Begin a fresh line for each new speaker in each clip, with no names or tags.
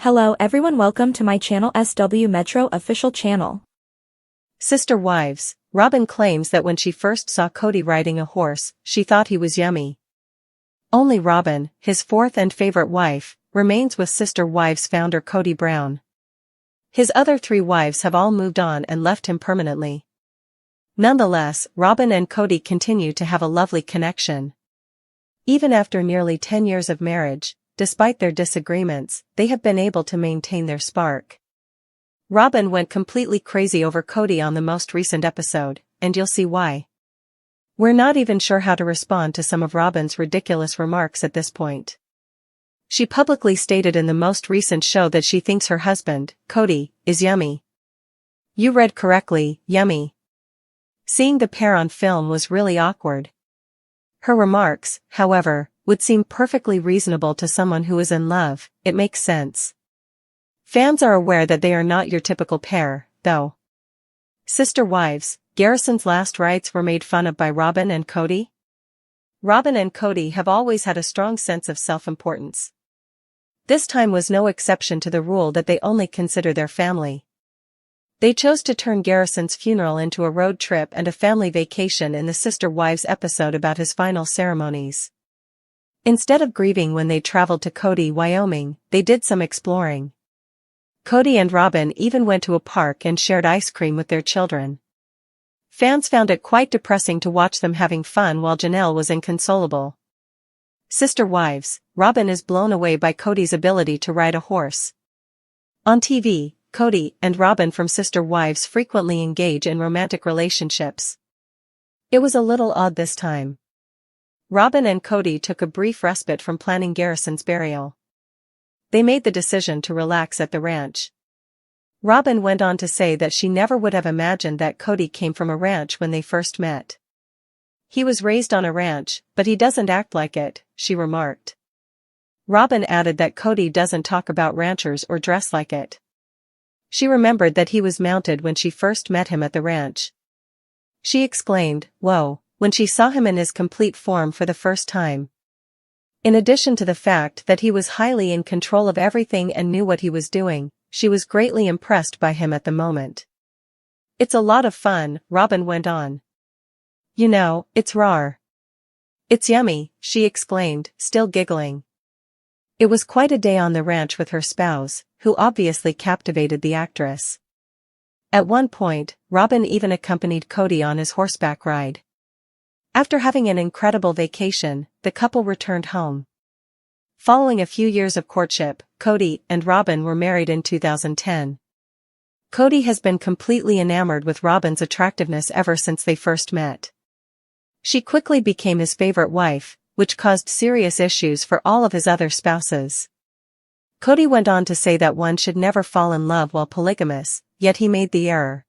Hello everyone, welcome to my channel SW Metro official channel.
Sister Wives. Robin claims that when she first saw Cody riding a horse, she thought he was yummy. Only Robin, his fourth and favorite wife, remains with Sister Wives founder Cody Brown. His other three wives have all moved on and left him permanently. Nonetheless, Robin and Cody continue to have a lovely connection. Even after nearly 10 years of marriage, despite their disagreements, they have been able to maintain their spark. Robin went completely crazy over Cody on the most recent episode, and you'll see why. We're not even sure how to respond to some of Robin's ridiculous remarks at this point. She publicly stated in the most recent show that she thinks her husband, Cody, is yummy. You read correctly, yummy. Seeing the pair on film was really awkward. Her remarks, however, would seem perfectly reasonable to someone who is in love. It makes sense. Fans are aware that they are not your typical pair, though. Sister Wives. Garrison's last rites were made fun of by Robin and Cody. Robin and Cody have always had a strong sense of self-importance. This time was no exception to the rule that they only consider their family. They chose to turn Garrison's funeral into a road trip and a family vacation in the Sister Wives episode about his final ceremonies. Instead of grieving when they traveled to Cody, Wyoming, they did some exploring. Cody and Robin even went to a park and shared ice cream with their children. Fans found it quite depressing to watch them having fun while Janelle was inconsolable. Sister Wives. Robin is blown away by Cody's ability to ride a horse. On TV, Cody and Robin from Sister Wives frequently engage in romantic relationships. It was a little odd this time. Robin and Cody took a brief respite from planning Garrison's burial. They made the decision to relax at the ranch. Robin went on to say that she never would have imagined that Cody came from a ranch when they first met. He was raised on a ranch, but he doesn't act like it, she remarked. Robin added that Cody doesn't talk about ranchers or dress like it. She remembered that he was mounted when she first met him at the ranch. She exclaimed, "Whoa," when she saw him in his complete form for the first time. In addition to the fact that he was highly in control of everything and knew what he was doing, she was greatly impressed by him at the moment. "It's a lot of fun," Robin went on. "You know, it's rawr. It's yummy," she exclaimed, still giggling. It was quite a day on the ranch with her spouse, who obviously captivated the actress. At one point, Robin even accompanied Cody on his horseback ride. After having an incredible vacation, the couple returned home. Following a few years of courtship, Cody and Robin were married in 2010. Cody has been completely enamored with Robin's attractiveness ever since they first met. She quickly became his favorite wife, which caused serious issues for all of his other spouses. Cody went on to say that one should never fall in love while polygamous, yet he made the error.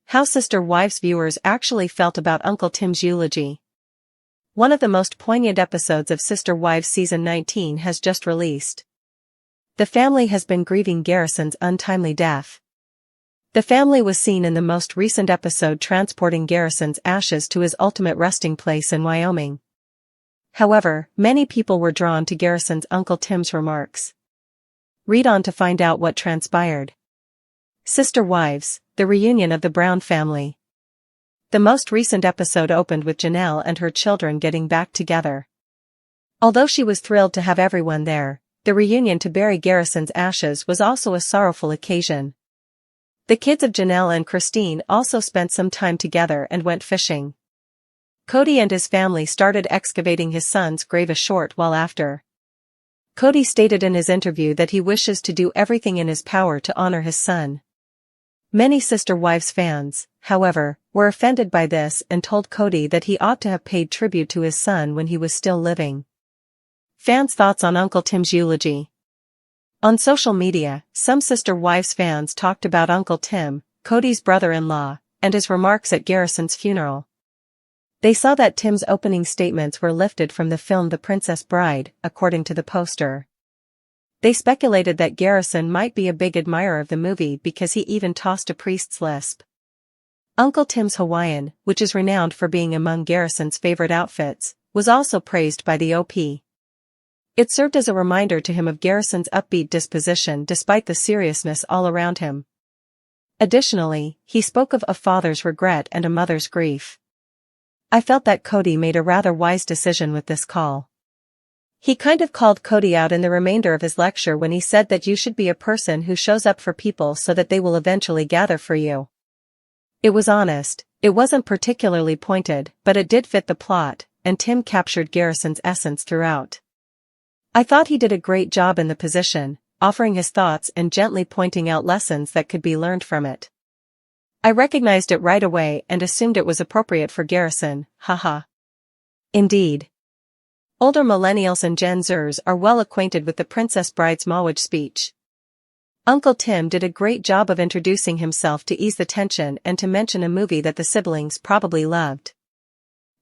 How Sister Wives viewers actually felt about Uncle Tim's eulogy. One of the most poignant episodes of Sister Wives Season 19 has just released. The family has been grieving Garrison's untimely death. The family was seen in the most recent episode transporting Garrison's ashes to his ultimate resting place in Wyoming. However, many people were drawn to Garrison's Uncle Tim's remarks. Read on to find out what transpired. Sister Wives. The reunion of the Brown family. The most recent episode opened with Janelle and her children getting back together. Although she was thrilled to have everyone there, the reunion to bury Garrison's ashes was also a sorrowful occasion. The kids of Janelle and Christine also spent some time together and went fishing. Cody and his family started excavating his son's grave a short while after. Cody stated in his interview that he wishes to do everything in his power to honor his son. Many Sister Wives fans, however, were offended by this and told Cody that he ought to have paid tribute to his son when he was still living. Fans' thoughts on Uncle Tim's eulogy. On social media, some Sister Wives fans talked about Uncle Tim, Cody's brother-in-law, and his remarks at Garrison's funeral. They saw that Tim's opening statements were lifted from the film The Princess Bride, according to the poster. They speculated that Garrison might be a big admirer of the movie because he even tossed a priest's lisp. Uncle Tim's Hawaiian, which is renowned for being among Garrison's favorite outfits, was also praised by the OP. It served as a reminder to him of Garrison's upbeat disposition despite the seriousness all around him. Additionally, he spoke of a father's regret and a mother's grief. I felt that Cody made a rather wise decision with this call. He kind of called Cody out in the remainder of his lecture when he said that you should be a person who shows up for people so that they will eventually gather for you. It was honest, it wasn't particularly pointed, but it did fit the plot, and Tim captured Garrison's essence throughout. I thought he did a great job in the position, offering his thoughts and gently pointing out lessons that could be learned from it. I recognized it right away and assumed it was appropriate for Garrison, haha. Indeed. Older millennials and Gen Zers are well acquainted with the Princess Bride's marriage speech. Uncle Tim did a great job of introducing himself to ease the tension and to mention a movie that the siblings probably loved.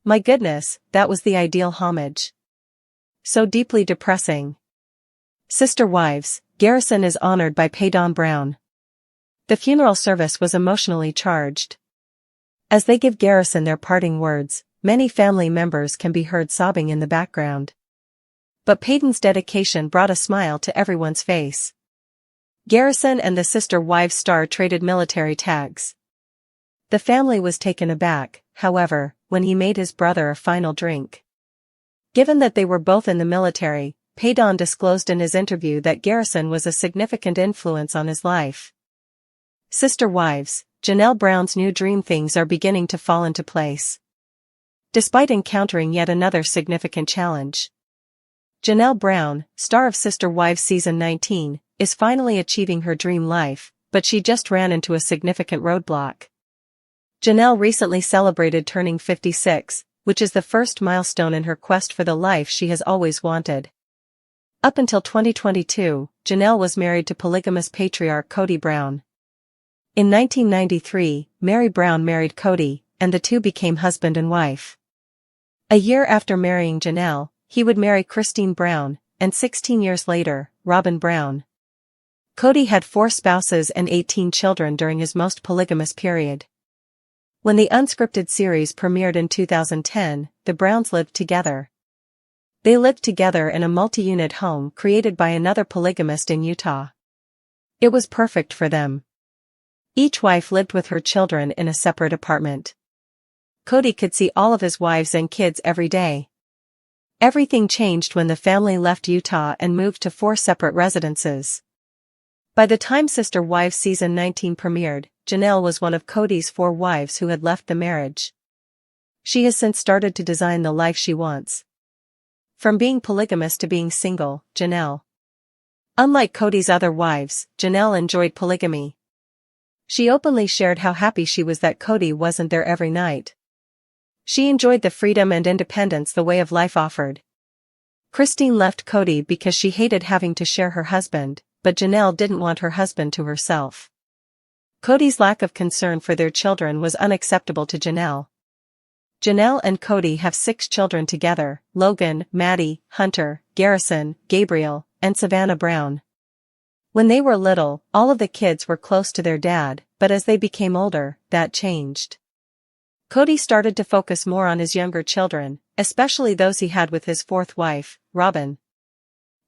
My goodness, that was the ideal homage. So deeply depressing. Sister Wives, Garrison is honored by Paydon Brown. The funeral service was emotionally charged. As they give Garrison their parting words, many family members can be heard sobbing in the background. But Paydon's dedication brought a smile to everyone's face. Garrison and the Sister Wives star traded military tags. The family was taken aback, however, when he made his brother a final drink. Given that they were both in the military, Paydon disclosed in his interview that Garrison was a significant influence on his life. Sister Wives, Janelle Brown's new dream things are beginning to fall into place. Despite encountering yet another significant challenge. Janelle Brown, star of Sister Wives Season 19, is finally achieving her dream life, but she just ran into a significant roadblock. Janelle recently celebrated turning 56, which is the first milestone in her quest for the life she has always wanted. Up until 2022, Janelle was married to polygamous patriarch Cody Brown. In 1993, Mary Brown married Cody, and the two became husband and wife. A year after marrying Janelle, he would marry Christine Brown, and 16 years later, Robin Brown. Cody had 4 spouses and 18 children during his most polygamous period. When the unscripted series premiered in 2010, the Browns lived together. They lived together in a multi-unit home created by another polygamist in Utah. It was perfect for them. Each wife lived with her children in a separate apartment. Cody could see all of his wives and kids every day. Everything changed when the family left Utah and moved to 4 separate residences. By the time Sister Wives Season 19 premiered, Janelle was one of Cody's 4 wives who had left the marriage. She has since started to design the life she wants. From being polygamous to being single, Janelle. Unlike Cody's other wives, Janelle enjoyed polygamy. She openly shared how happy she was that Cody wasn't there every night. She enjoyed the freedom and independence the way of life offered. Christine left Cody because she hated having to share her husband, but Janelle didn't want her husband to herself. Cody's lack of concern for their children was unacceptable to Janelle. Janelle and Cody have 6 children together: Logan, Maddie, Hunter, Garrison, Gabriel, and Savannah Brown. When they were little, all of the kids were close to their dad, but as they became older, that changed. Cody started to focus more on his younger children, especially those he had with his 4th wife, Robin.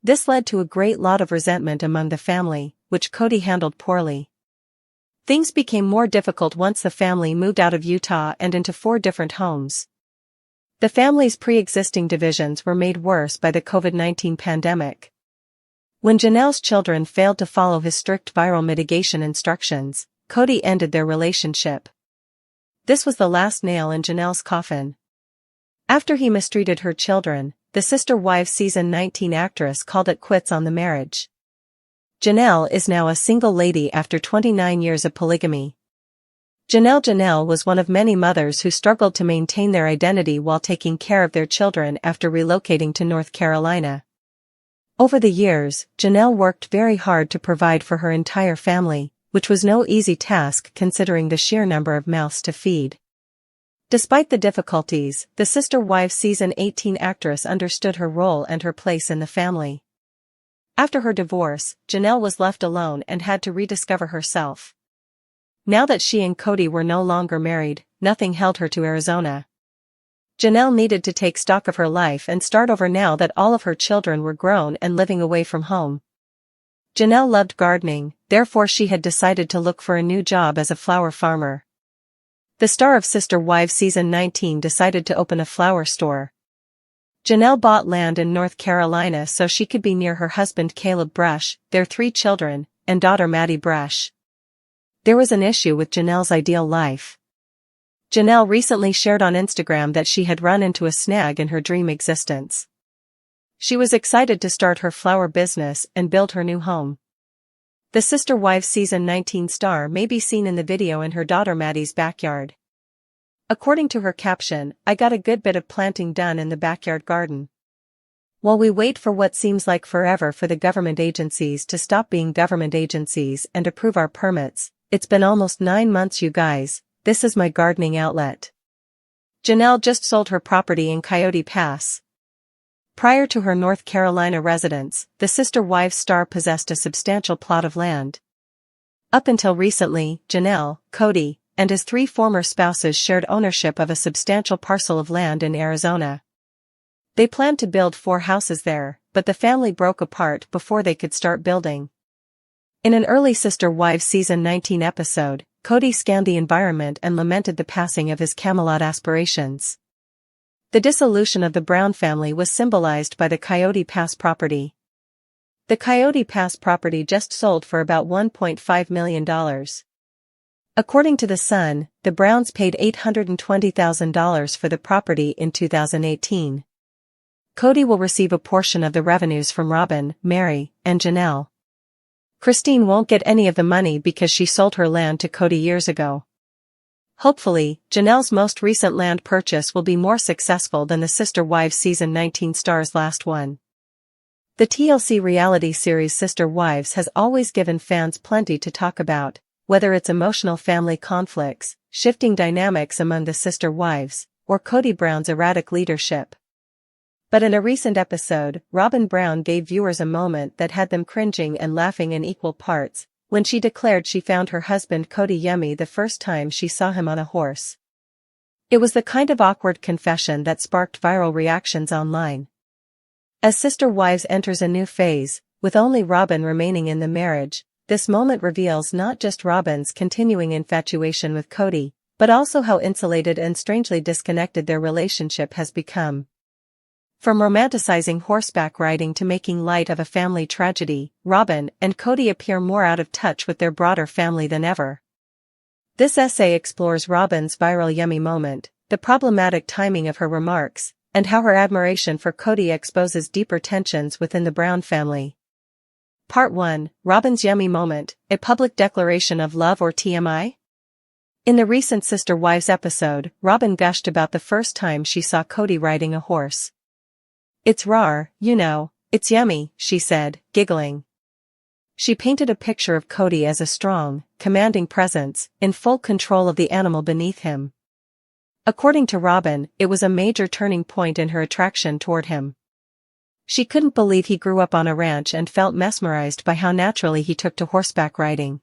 This led to a great lot of resentment among the family, which Cody handled poorly. Things became more difficult once the family moved out of Utah and into 4 different homes. The family's pre-existing divisions were made worse by the COVID-19 pandemic. When Janelle's children failed to follow his strict viral mitigation instructions, Cody ended their relationship. This was the last nail in Janelle's coffin. After he mistreated her children, the Sister Wives Season 19 actress called it quits on the marriage. Janelle is now a single lady after 29 years of polygamy. Janelle was one of many mothers who struggled to maintain their identity while taking care of their children after relocating to North Carolina. Over the years, Janelle worked very hard to provide for her entire family, which was no easy task considering the sheer number of mouths to feed. Despite the difficulties, the Sister Wives Season 18 actress understood her role and her place in the family. After her divorce, Janelle was left alone and had to rediscover herself. Now that she and Cody were no longer married, nothing held her to Arizona. Janelle needed to take stock of her life and start over now that all of her children were grown and living away from home. Janelle loved gardening, therefore she had decided to look for a new job as a flower farmer. The star of Sister Wives Season 19 decided to open a flower store. Janelle bought land in North Carolina so she could be near her husband Caleb Brush, their 3 children, and daughter Maddie Brush. There was an issue with Janelle's ideal life. Janelle recently shared on Instagram that she had run into a snag in her dream existence. She was excited to start her flower business and build her new home. The Sister Wives Season 19 star may be seen in the video in her daughter Maddie's backyard. According to her caption, "I got a good bit of planting done in the backyard garden. While we wait for what seems like forever for the government agencies to stop being government agencies and approve our permits, it's been almost 9 months, you guys. This is my gardening outlet." Janelle just sold her property in Coyote Pass. Prior to her North Carolina residence, the Sister Wives star possessed a substantial plot of land. Up until recently, Janelle, Cody, and his 3 former spouses shared ownership of a substantial parcel of land in Arizona. They planned to build 4 houses there, but the family broke apart before they could start building. In an early Sister Wives Season 19 episode, Cody scanned the environment and lamented the passing of his Camelot aspirations. The dissolution of the Brown family was symbolized by the Coyote Pass property. The Coyote Pass property just sold for about $1.5 million. According to The Sun, the Browns paid $820,000 for the property in 2018. Cody will receive a portion of the revenues from Robin, Mary, and Janelle. Christine won't get any of the money because she sold her land to Cody years ago. Hopefully, Janelle's most recent land purchase will be more successful than the Sister Wives Season 19 star's last one. The TLC reality series Sister Wives has always given fans plenty to talk about, whether it's emotional family conflicts, shifting dynamics among the Sister Wives, or Cody Brown's erratic leadership. But in a recent episode, Robin Brown gave viewers a moment that had them cringing and laughing in equal parts, when she declared she found her husband Cody yummy the first time she saw him on a horse. It was the kind of awkward confession that sparked viral reactions online. As Sister Wives enters a new phase, with only Robin remaining in the marriage, this moment reveals not just Robin's continuing infatuation with Cody, but also how insulated and strangely disconnected their relationship has become. From romanticizing horseback riding to making light of a family tragedy, Robin and Cody appear more out of touch with their broader family than ever. This essay explores Robin's viral yummy moment, the problematic timing of her remarks, and how her admiration for Cody exposes deeper tensions within the Brown family. Part 1, Robin's yummy moment, a public declaration of love or TMI? In the recent Sister Wives episode, Robin gushed about the first time she saw Cody riding a horse. "It's rawr, you know, it's yummy," she said, giggling. She painted a picture of Cody as a strong, commanding presence, in full control of the animal beneath him. According to Robin, it was a major turning point in her attraction toward him. She couldn't believe he grew up on a ranch and felt mesmerized by how naturally he took to horseback riding.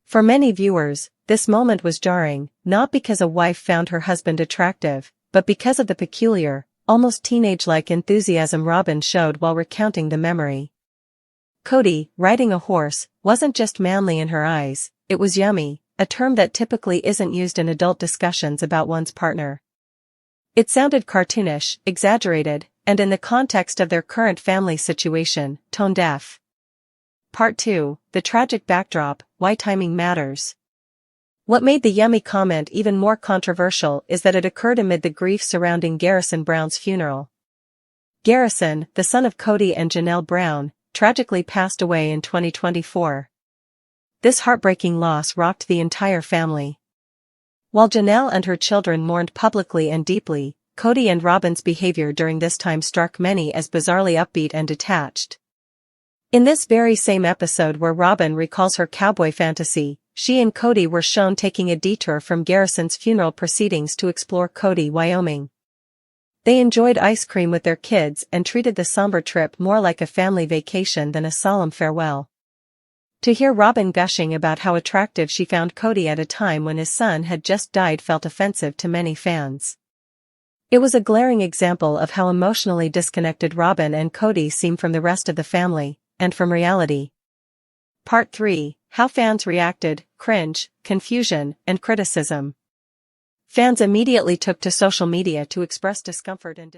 For many viewers, this moment was jarring, not because a wife found her husband attractive, but because of the peculiar, almost teenage-like enthusiasm Robin showed while recounting the memory. Cody, riding a horse, wasn't just manly in her eyes, it was yummy, a term that typically isn't used in adult discussions about one's partner. It sounded cartoonish, exaggerated, and in the context of their current family situation, tone-deaf. Part 2, the tragic backdrop, why timing matters. What made the yummy comment even more controversial is that it occurred amid the grief surrounding Garrison Brown's funeral. Garrison, the son of Cody and Janelle Brown, tragically passed away in 2024. This heartbreaking loss rocked the entire family. While Janelle and her children mourned publicly and deeply, Cody and Robin's behavior during this time struck many as bizarrely upbeat and detached. In this very same episode where Robin recalls her cowboy fantasy, she and Cody were shown taking a detour from Garrison's funeral proceedings to explore Cody, Wyoming. They enjoyed ice cream with their kids and treated the somber trip more like a family vacation than a solemn farewell. To hear Robin gushing about how attractive she found Cody at a time when his son had just died felt offensive to many fans. It was a glaring example of how emotionally disconnected Robin and Cody seem from the rest of the family, and from reality. Part 3, How Fans Reacted, Cringe, Confusion, and Criticism. Fans immediately took to social media to express discomfort and